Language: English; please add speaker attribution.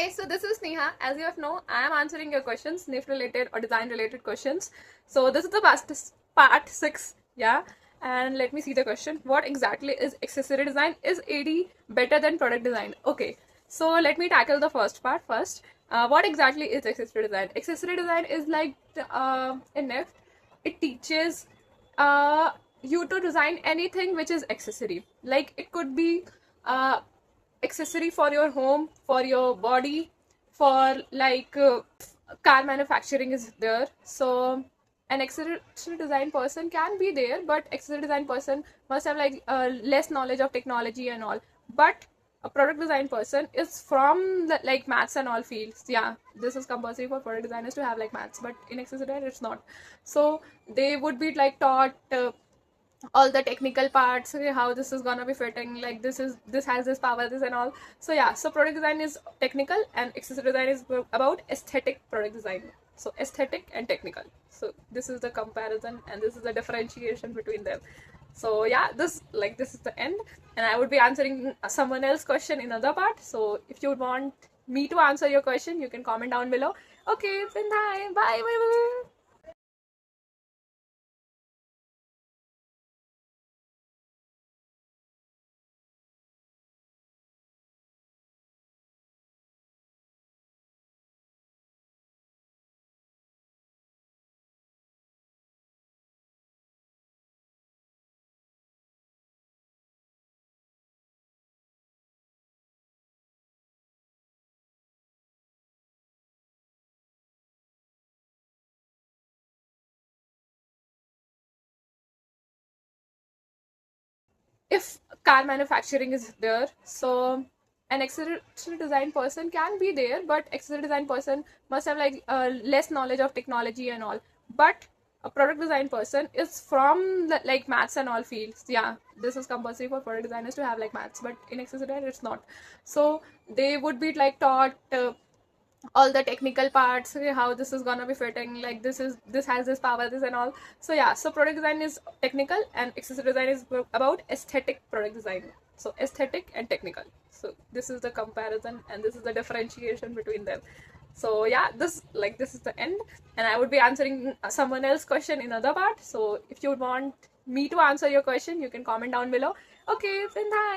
Speaker 1: Hi, so this is Neha. As you have know, I am answering your questions, NIF related or design related questions. So this is the part 6, yeah. And let me see the question. What exactly is accessory design? Is AD better than product design? Okay, so let me tackle the first part first. What exactly is accessory design? Accessory design is like in NIF, it teaches uh, you to design anything which is accessory. Like it could be uh, accessory for your home, for your body, for car manufacturing is there. So an accessory design person can be there, but accessory design person must have less knowledge of technology and all. But a product design person is from the like maths and all fields. Yeah, this is compulsory for product designers to have like maths, but in accessory design it's not. So they would be like taught all the technical parts, okay, how this is gonna be fitting, like this has this power, this and all. So yeah, so product design is technical and accessory design is about aesthetic product design. So aesthetic and technical, so this is the comparison and this is the differentiation between them. So yeah, this is the end, and I would be answering someone else's question in other part. So if you would want me to answer your question, you can comment down below. Okay, then bye bye bye bye. If car manufacturing is there, so an accessory design person can be there, but accessory design person must have less knowledge of technology and all. But a product design person is from like maths and all fields. Yeah, this is compulsory for product designers to have like maths, but in accessory design it's not. So they would be like taught all the technical parts, okay, how this is gonna be fitting, like this has this power, this and all. So yeah, so product design is technical and accessory design is about aesthetic product design. So aesthetic and technical, so this is the comparison and this is the differentiation between them. So yeah, this is the end, and I would be answering someone else's question in other part. So if you would want me to answer your question, you can comment down below. Okay, then bye.